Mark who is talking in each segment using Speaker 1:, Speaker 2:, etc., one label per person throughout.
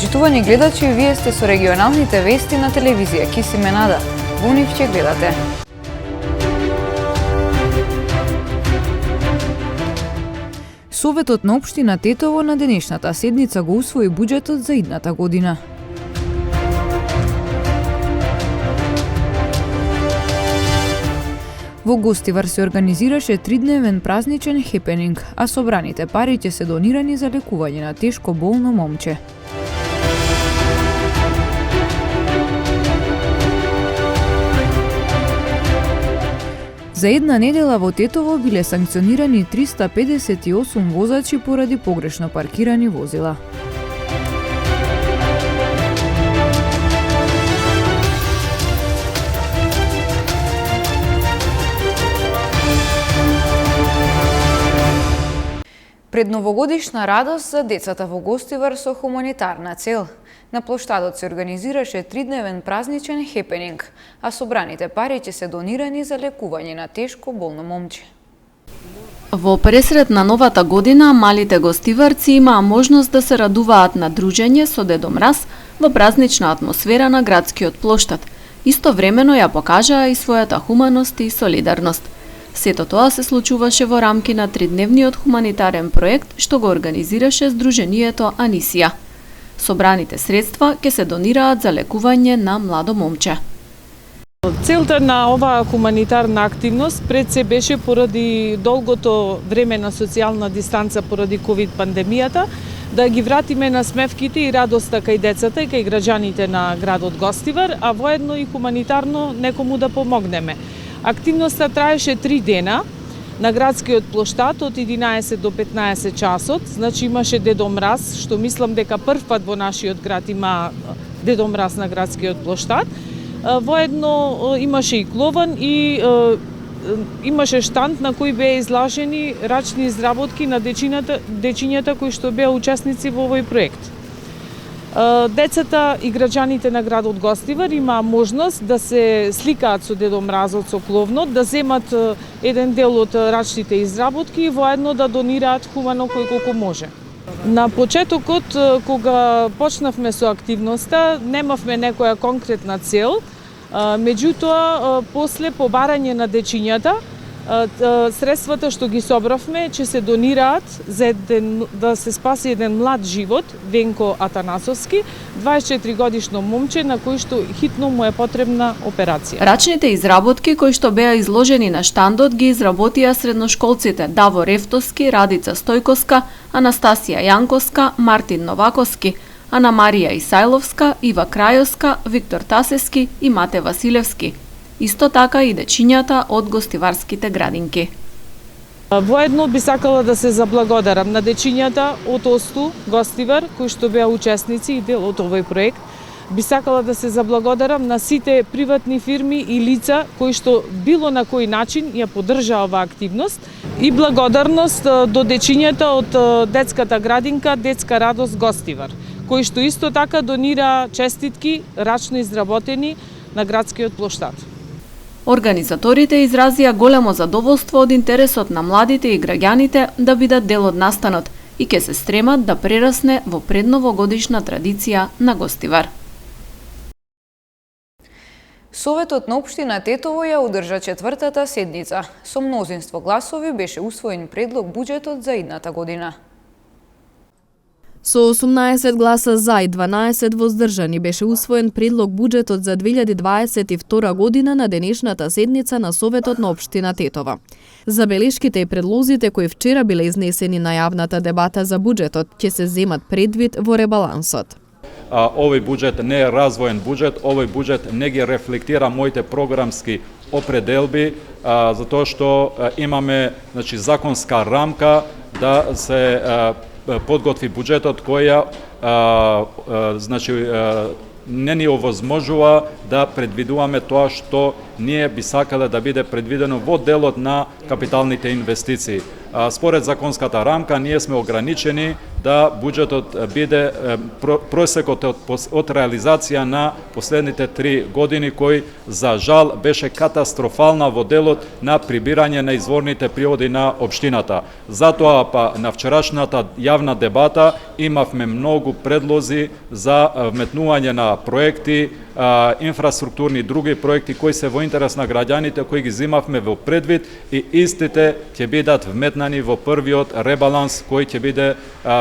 Speaker 1: Почитувани гледачи, вие сте со регионалните вести на телевизија Кисименада. Во нив ќе гледате. Советот на општина Тетово на денешната седница го усвои буџетот за идната година. Во Гостивар се организираше тридневен празничен хепенинг, а собраните пари ќе се донирани за лекување на тешко болно момче. За една недела во Тетово биле санкционирани 358 возачи поради погрешно паркирани возила. Предновогодишна радост за децата во Гостивар со хуманитарна цел. На плоштадот се организираше тридневен празничен хепенинг, а собраните пари ќе се донирани за лекување на тешко болно момче.
Speaker 2: Во пресред на новата година, малите гостиварци имаа можност да се радуваат на дружење со Дедо Мраз во празнична атмосфера на градскиот плоштад. Истовремено ја покажаа и својата хуманост и солидарност. Сето тоа се случуваше во рамки на тридневниот хуманитарен проект што го организираше Сдруженијето Анисија. Собраните средства ќе се донираат за лекување на младо момче.
Speaker 3: Целта на оваа хуманитарна активност пред се беше поради долгото време на социјална дистанца поради ковид пандемијата, да ги вратиме на смевките и радоста кај децата и кај граѓаните на градот Гостивар, а воедно и хуманитарно некому да помогнеме. Активноста траеше 3 дена на градскиот плоштад од 11 до 15 часот. Значи имаше Дедо Мраз, што мислам дека прв пат во нашиот град има Дедо Мраз на градскиот плоштад. Воедно имаше и клован и имаше штанд на кој беа изложени рачни изработки на дечињата кои што беа учесници во овој проект. Децата и граѓаните на градот Гостивар имаа можност да се сликаат со Дедо Мразот, со кловнот, да земат еден дел од рачните изработки и воедно да донираат хумано кој колку може. На почетокот, кога почнавме со активноста, немавме некоја конкретна цел, меѓутоа, после побарање на дечињата, средствата што ги собравме ќе се донираат за да се спаси еден млад живот, Венко Атанасовски, 24 годишно момче на кој што хитно му е потребна операција.
Speaker 2: Рачните изработки кои што беа изложени на штандот ги изработија средношколците Давор Ефтовски, Радица Стојковска, Анастасија Јанковска, Мартин Новаковски, Ана Марија Исајловска, Ива Крајовска, Виктор Тасески и Мате Василевски. Исто така и дечињата од гостиварските градинки.
Speaker 3: Воедно би сакала да се заблагодарам на дечињата од Осту, Гостивар, кои што беа учесници и дел од овој проект. Би сакала да се заблагодарам на сите приватни фирми и лица кои што било на кој начин ја поддржаа оваа активност и благодарност до дечињата од детската градинка Детска радост Гостивар, кои што исто така донира честитки рачно изработени на градскиот плоштад.
Speaker 2: Организаторите изразија големо задоволство од интересот на младите и граѓаните да бидат дел од настанот и ќе се стремат да прерасне во предновогодишна традиција на Гостивар.
Speaker 1: Советот на општина Тетово ја одржа четвртата седница. Со мнозинство гласови беше усвоен предлог буџетот за идната година.
Speaker 4: Со 18 гласа за и 12 воздржани беше усвоен предлог буџетот за 2022 година на денешната седница на Советот на општина Тетово. Забелешките и предлозите кои вчера биле изнесени на јавната дебата за буџетот ќе се земат предвид во ребалансот.
Speaker 5: Овој буџет не е развоен буџет, овој буџет не ги рефлектира моите програмски определби, затоа што имаме законска рамка да се подготви буџетот која не ни овозможува да предвидуваме тоа што ние би сакале да биде предвидено во делот на капиталните инвестиции. Според законската рамка ние сме ограничени да буџетот биде просекот од реализација на последните 3 години, кој за жал беше катастрофална во делот на прибирање на изворните приходи на општината. Затоа па на вчерашната јавна дебата имавме многу предлози за вметнување на проекти, инфраструктурни и други проекти кои се во интерес на граѓаните, кои ги зимавме во предвид и истите ќе бидат вметнани во првиот ребаланс кој ќе биде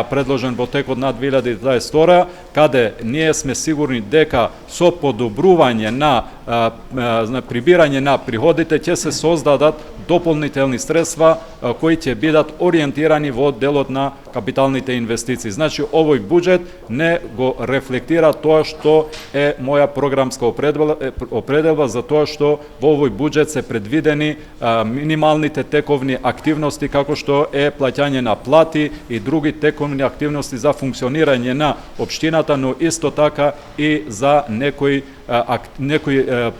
Speaker 5: предложен во текот на 2022, каде ние сме сигурни дека со подобрување на прибирање на приходите ќе се создадат дополнителни средства кои ќе бидат ориентирани во делот на капиталните инвестиции. Значи, овој буџет не го рефлектира тоа што е моја програмска определба, за тоа што во овој буџет се предвидени минималните тековни активности, како што е плаќање на плати и други тековни активности за функционирање на општината, но исто така и за некои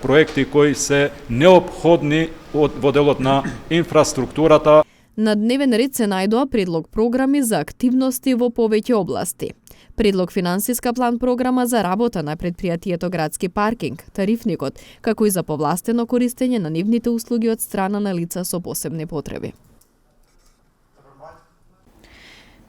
Speaker 5: проекти кои се неопходни во делот на инфраструктурата.
Speaker 4: На дневен ред се најдоа предлог програми за активности во повеќе области. Предлог финансиска план програма за работа на предпријатието Градски паркинг, тарифникот, како и за повластено користење на нивните услуги од страна на лица со посебни потреби.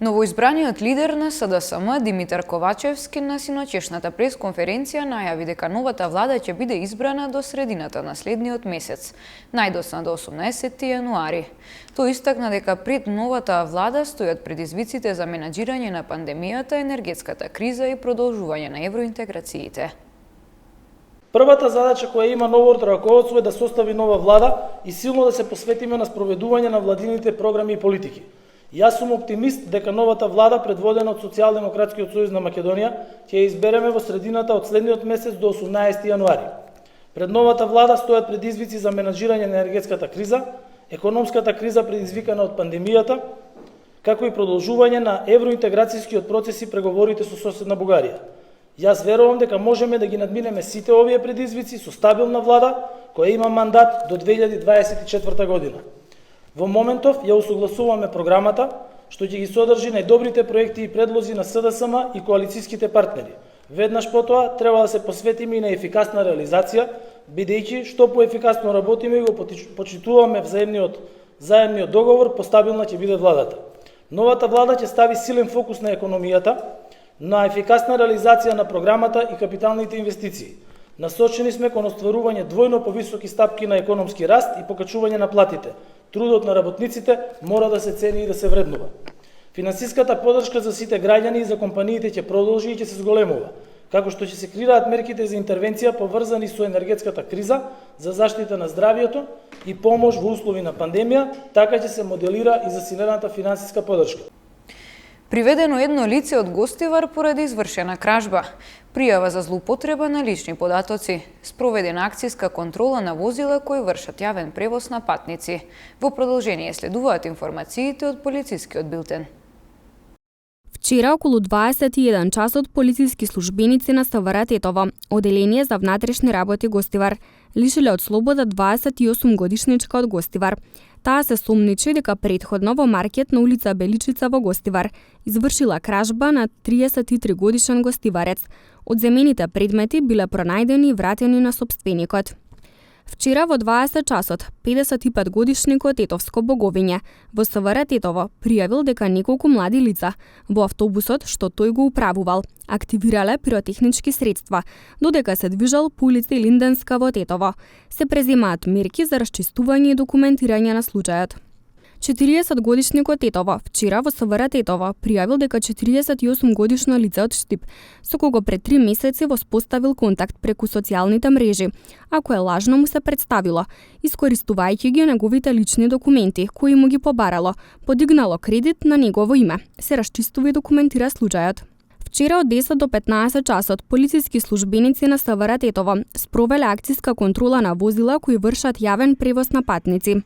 Speaker 1: Новоизбраниот лидер на СДСМ Димитар Ковачевски на синоќешната пресконференција најави дека новата влада ќе биде избрана до средината на следниот месец, најдоцна до 18 јануари. Тој истакна дека пред новата влада стојат предизвиците за менаџирање на пандемијата, енергетската криза и продолжување на евроинтеграциите.
Speaker 6: Првата задача која има новото раководство е да состави нова влада и силно да се посветиме на спроведување на владините програми и политики. Јас сум оптимист дека новата влада, предводена од Социјалдемократскиот сојуз на Македонија, ќе ја избереме во средината од следниот месец до 18 јануари. Пред новата влада стојат предизвици за менаџирање на енергетската криза, економската криза предизвикана од пандемијата, како и продолжување на евроинтеграцијскиот процес и преговорите со соседна Бугарија. Јас верувам дека можеме да ги надминеме сите овие предизвици со стабилна влада која има мандат до 2024 година. Во моментов ја усогласуваме програмата, што ќе ги содржи најдобрите проекти и предлози на СДСМ и коалицијските партнери. Веднаш потоа треба да се посветиме и на ефикасна реализација, бидејќи што поефикасно работиме и го почитуваме заедниот договор, постабилна ќе биде владата. Новата влада ќе стави силен фокус на економијата, на ефикасна реализација на програмата и капиталните инвестиции. Насочени сме кон остварување двојно повисоки стапки на економски раст и покачување на платите. Трудот на работниците мора да се цени и да се вреднува. Финансиската поддршка за сите граѓани и за компаниите ќе продолжи и ќе се зголемува, како што ќе се креираат мерките за интервенција поврзани со енергетската криза, за заштита на здравието и помош во услови на пандемија, така ќе се моделира и засилената финансиска поддршка.
Speaker 1: Приведено едно лице од Гостивар поради извршена кражба. Пријава за злоупотреба на лични податоци. Спроведена акцијска контрола на возила кои вршат јавен превоз на патници. Во продолжение следуваат информациите од полицискиот билтен.
Speaker 7: Вчера околу 21 часот полициски службеници на СВР Тетово, Оделение за внатрешни работи Гостивар, лишиле од слобода 28 годишничка од Гостивар. Таа се сомничи дека претходно во маркет на улица Беличица во Гостивар извршила кражба на 33 годишен гостиварец. Одземените предмети биле пронајдени и вратени на сопственикот. Вчера во 20 часот 55 годишникот Тетовско Боговиње во СВР Тетово пријавил дека неколку млади лица во автобусот што тој го управувал активирале пиротехнички средства, додека се движал по улица Линденска во Тетово. Се преземаат мерки за расчистување и документирање на случајот. 40 годишникот Тетово вчера во СВР Тетово пријавил дека 48 годишно лице од Штип со кого пред 3 месеци воспоставил контакт преку социјалните мрежи, а кое лажно му се представило, искористувајќи ги неговите лични документи кои му ги побарало, подигнало кредит на негово име. Се расчистува и документира случајот. Вчера од 10 до 15 часот полициски службеници на СВР Тетово спровеле акцијска контрола на возила кои вршат јавен превоз на патници.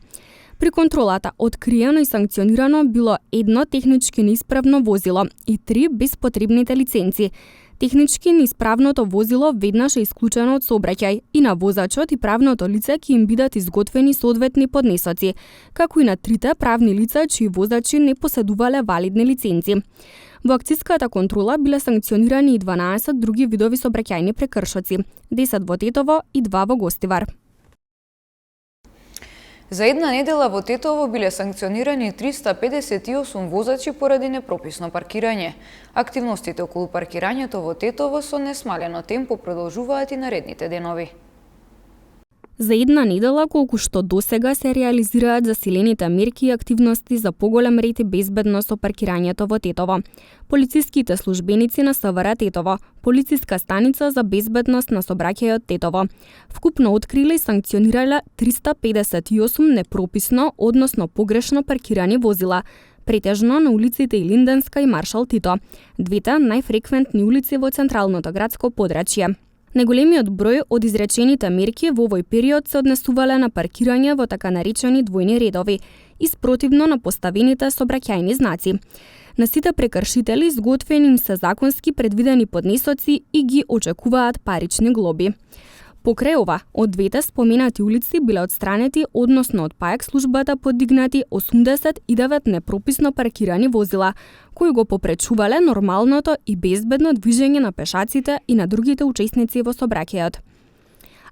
Speaker 7: При контролата откриено и санкционирано било едно технички неисправно возило и 3 без потребните лиценци. Технички неисправното возило веднаш е исклучено од сообраќај и на возачот и правното лице ќе им бидат изготвени соодветни поднесоци, како и на 3 правни лица чии возачи не поседувале валидни лиценци. Во акциската контрола биле санкционирани и 12 други видови сообраќајни прекршоци, 10 во Тетово и 2 во Гостивар.
Speaker 1: За една недела во Тетово биле санкционирани 358 возачи поради непрописно паркирање. Активностите околу паркирањето во Тетово со несмалено темпо продолжуваат и наредните денови.
Speaker 7: За една недела, колку што досега се реализираат засилените мерки и активности за поголем ред и безбедност со паркирањето во Тетово. Полициските службеници на СВР Тетово, полициска станица за безбедност на сообраќајот Тетово, вкупно откриле и санкционирале 358 непрописно, односно погрешно паркирани возила, претежно на улиците Илинденска и Маршал Тито, двете најфреквентни улици во централното градско подрачје. Најголемиот број од изречените мерки во овој период се однесувале на паркирање во така наречени двојни редови, испротивно на поставените сообраќајни знаци. На сите прекршители изготвени им се законски предвидени поднесоци и ги очекуваат парични глоби. Покрај ова, од двете споменати улици биле отстранети, односно од ПАЕК службата подигнати 89 непрописно паркирани возила, кои го попречувале нормалното и безбедно движење на пешаците и на другите учесници во сообраќајот.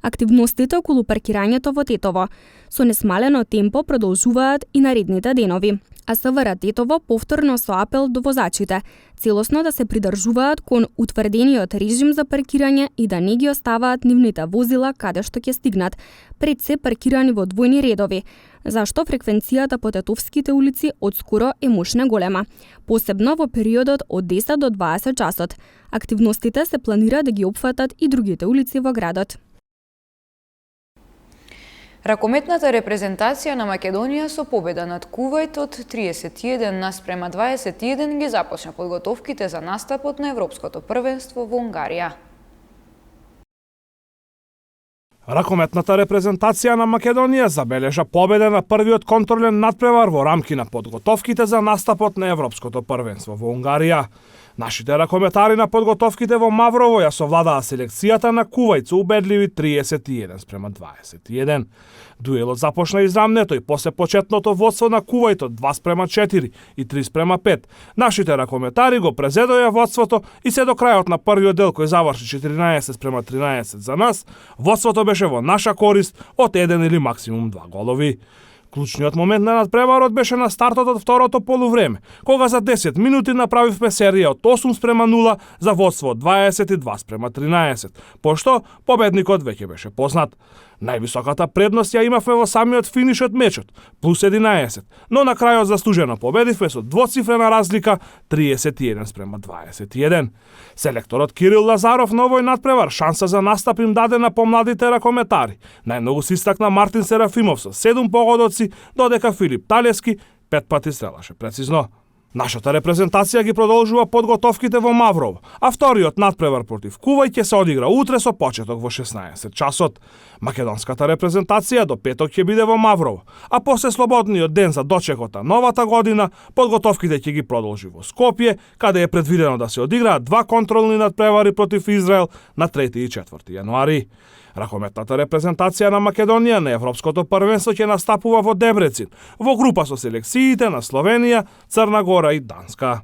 Speaker 7: Активностите околу паркирањето во Тетово со несмалено темпо продолжуваат и наредните денови, а СВР Тетово повторно со апел до возачите, целосно да се придржуваат кон утврдениот режим за паркирање и да не ги оставаат нивните возила каде што ќе стигнат, пред се паркирани во двојни редови, зашто фреквенцијата по тетовските улици одскоро е мощно голема, посебно во периодот од 10 до 20 часот. Активностите се планира да ги опфатат и другите улици во градот.
Speaker 1: Ракометната репрезентација на Македонија со победа над Кувајт од 31:21 ги започна подготовките за настапот на Европското првенство во Унгарија.
Speaker 8: Ракометната репрезентација на Македонија забележа победа на првиот контролен надпревар во рамки на подготовките за настапот на Европското првенство во Унгарија. Нашите ракометари на подготовките во Маврово ја совладаа селекцијата на Кувајт со убедливи 31:21. Дуелот започна израмнето и после почетното водство на Кувајт од 2:4 и 3:5. Нашите ракометари го презедоја водството и се до крајот на првиот дел кој заврши 14:13 за нас, водството беше во наша корист од 1 или максимум 2 голови. Клучниот момент на надпреварот беше на стартот од второто полувреме, кога за 10 минути направивме серија од 8:0 за водство од 22:13, пошто победникот веќе беше познат. Највисоката предност ја имавме во самиот финиш од мечот, плюс 11, но на крајот заслужено победивме со двоцифрена разлика 31:21. Селекторот Кирил Лазаров на овој надпревар шанса за настап им даде на помладите ракометари. Најмногу се истакна Мартин Серафимов со 7 погодоци, додека Филип Талевски 5 пати стрелаше прецизно. Нашата репрезентација ги продолжува подготовките во Маврово, а вториот надпревар против Кувајт ќе се одигра утре со почеток во 16 часот. Македонската репрезентација до петок ќе биде во Маврово, а после слободниот ден за дочекот на новата година, подготовките ќе ги продолжи во Скопје, каде е предвидено да се одиграат 2 контролни надпревари против Израел на 3 и 4 јануари. Ракометната репрезентација на Македонија на Европското првенство ќе настапува во Дебрецин, во група со селекциите на Словенија, Црна Гора и Данска.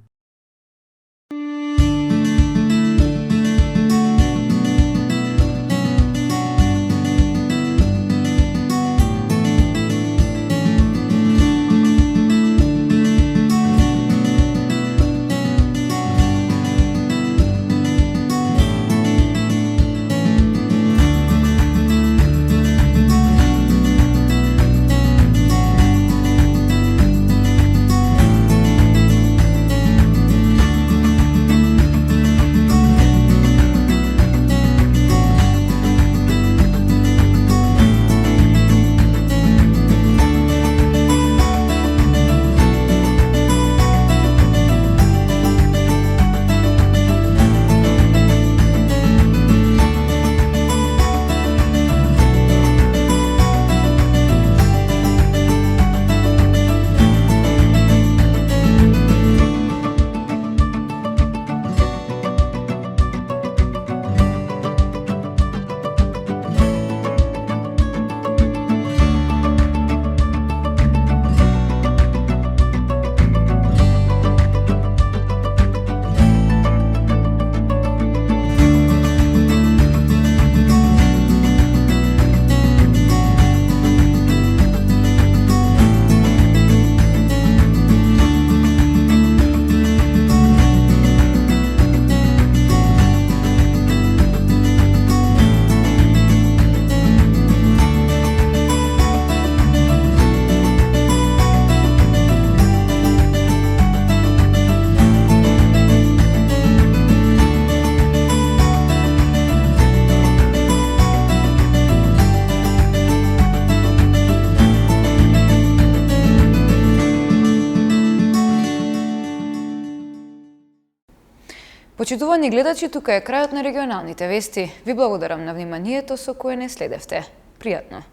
Speaker 1: Почитувани гледачи, тука е крајот на регионалните вести. Ви благодарам на вниманието со кое не следевте. Пријатно!